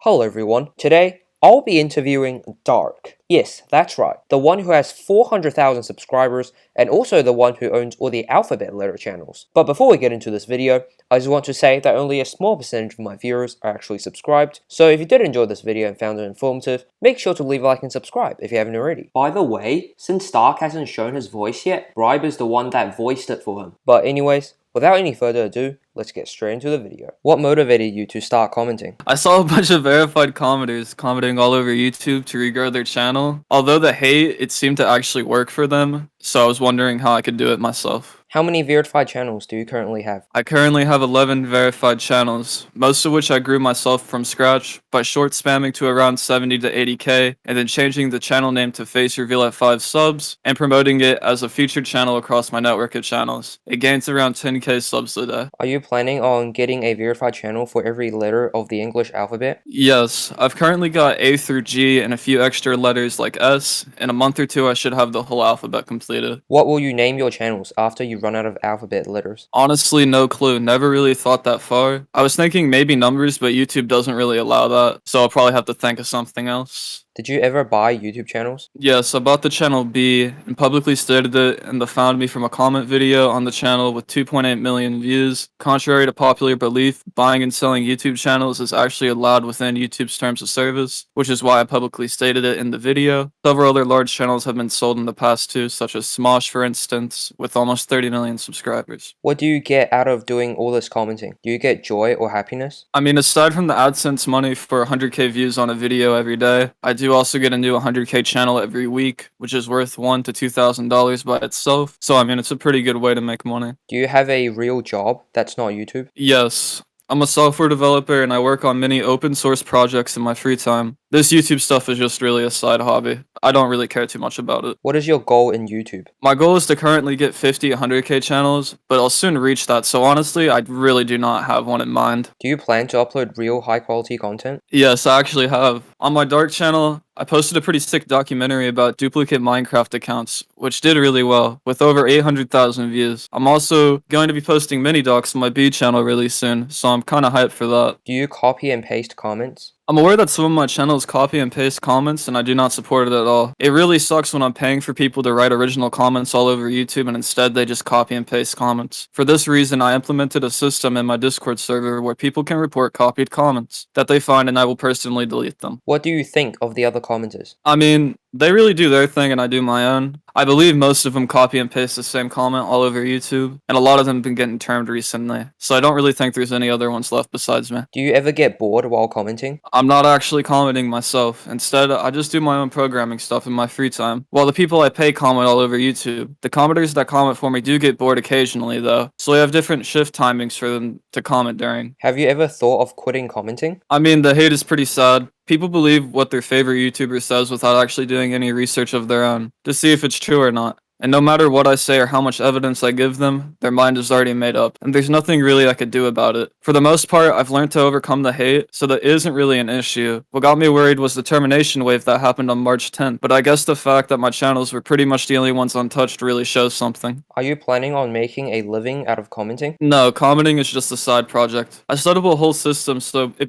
Hello everyone, today I'll be interviewing Dark. Yes, that's right, the one who has 400,000 subscribers and also the one who owns all the alphabet letter channels. But before we get into this video, I just want to say that only a small percentage of my viewers are actually subscribed, so if you did enjoy this video and found it informative, make sure to leave a like and subscribe if you haven't already. By the way, since Dark hasn't shown his voice yet, Bribe is the one that voiced it for him. But anyways, without any further ado, let's get straight into the video. What motivated you to start commenting? I saw a bunch of verified commenters commenting all over YouTube to regrow their channel. Although the hate, it seemed to actually work for them, so I was wondering how I could do it myself. How many verified channels do you currently have? I currently have 11 verified channels, most of which I grew myself from scratch by short spamming to around 70 to 80k, and then changing the channel name to face reveal at 5 subs, and promoting it as a featured channel across my network of channels. It gains around 10k subs a day. Are you planning on getting a verified channel for every letter of the English alphabet? Yes, I've currently got A through G and a few extra letters like S. In a month or two I should have the whole alphabet completed. What will you name your channels after you run out of alphabet letters? Honestly, no clue. Never really thought that far. I was thinking maybe numbers, but YouTube doesn't really allow that, so I'll probably have to think of something else. Did you ever buy YouTube channels? Yes, I bought the channel B and publicly stated it in the found me from a comment video on the channel with 2.8 million views. Contrary to popular belief, buying and selling YouTube channels is actually allowed within YouTube's terms of service, which is why I publicly stated it in the video. Several other large channels have been sold in the past too, such as Smosh for instance, with almost 30 million subscribers. What do you get out of doing all this commenting? Do you get joy or happiness? I mean, aside from the AdSense money for 100k views on a video every day, I do also get a new 100k channel every week, which is worth $1,000 to $2,000 by itself. So I mean, it's a pretty good way to make money. Do you have a real job that's not YouTube? Yes. I'm a software developer and I work on many open source projects in my free time. This YouTube stuff is just really a side hobby. I don't really care too much about it. What is your goal in YouTube? My goal is to currently get 50 100k channels, but I'll soon reach that, so honestly, I really do not have one in mind. Do you plan to upload real high quality content? Yes, I actually have. On my Dark channel, I posted a pretty sick documentary about duplicate Minecraft accounts, which did really well, with over 800,000 views. I'm also going to be posting mini docs on my B channel really soon, so I'm kinda hyped for that. Do you copy and paste comments? I'm aware that some of my channels copy and paste comments, and I do not support it at all. It really sucks when I'm paying for people to write original comments all over YouTube and instead they just copy and paste comments. For this reason, I implemented a system in my Discord server where people can report copied comments that they find and I will personally delete them. What do you think of the other commenters? I mean, they really do their thing and I do my own. I believe most of them copy and paste the same comment all over YouTube, and a lot of them have been getting termed recently, so I don't really think there's any other ones left besides me. Do you ever get bored while commenting? I'm not actually commenting myself. Instead, I just do my own programming stuff in my free time, while the people I pay comment all over YouTube. The commenters that comment for me do get bored occasionally though, so I have different shift timings for them to comment during. Have you ever thought of quitting commenting? I mean, the hate is pretty sad. People believe what their favorite YouTuber says without actually doing any research of their own, to see if it's true or not. And no matter what I say or how much evidence I give them, their mind is already made up, and there's nothing really I could do about it. For the most part, I've learned to overcome the hate, so that isn't really an issue. What got me worried was the termination wave that happened on March 10th, but I guess the fact that my channels were pretty much the only ones untouched really shows something. Are you planning on making a living out of commenting? No, commenting is just a side project. I set up a whole system, so it's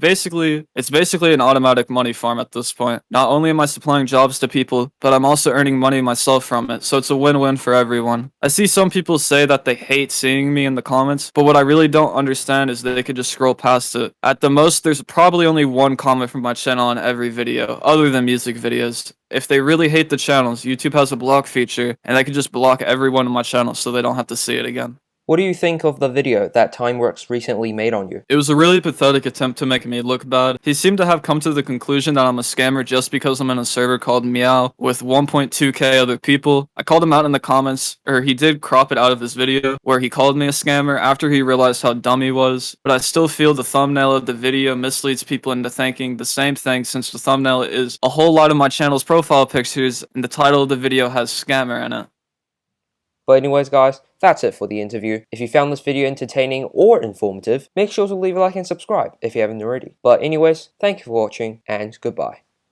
basically an automatic money farm at this point. Not only am I supplying jobs to people, but I'm also earning money myself from it, so it's a win-win for everyone. I see some people say that they hate seeing me in the comments, but what I really don't understand is that they could just scroll past it. At the most, there's probably only one comment from my channel on every video, other than music videos. If they really hate the channels, YouTube has a block feature, and they can just block everyone on my channel so they don't have to see it again. What do you think of the video that Timeworks recently made on you? It was a really pathetic attempt to make me look bad. He seemed to have come to the conclusion that I'm a scammer just because I'm in a server called Meow with 1.2k other people. I called him out in the comments, or he did crop it out of his video, where he called me a scammer after he realized how dumb he was. But I still feel the thumbnail of the video misleads people into thinking the same thing, since the thumbnail is a whole lot of my channel's profile pictures and the title of the video has scammer in it. But anyways guys, that's it for the interview. If you found this video entertaining or informative, make sure to leave a like and subscribe if you haven't already. But anyways, thank you for watching and goodbye.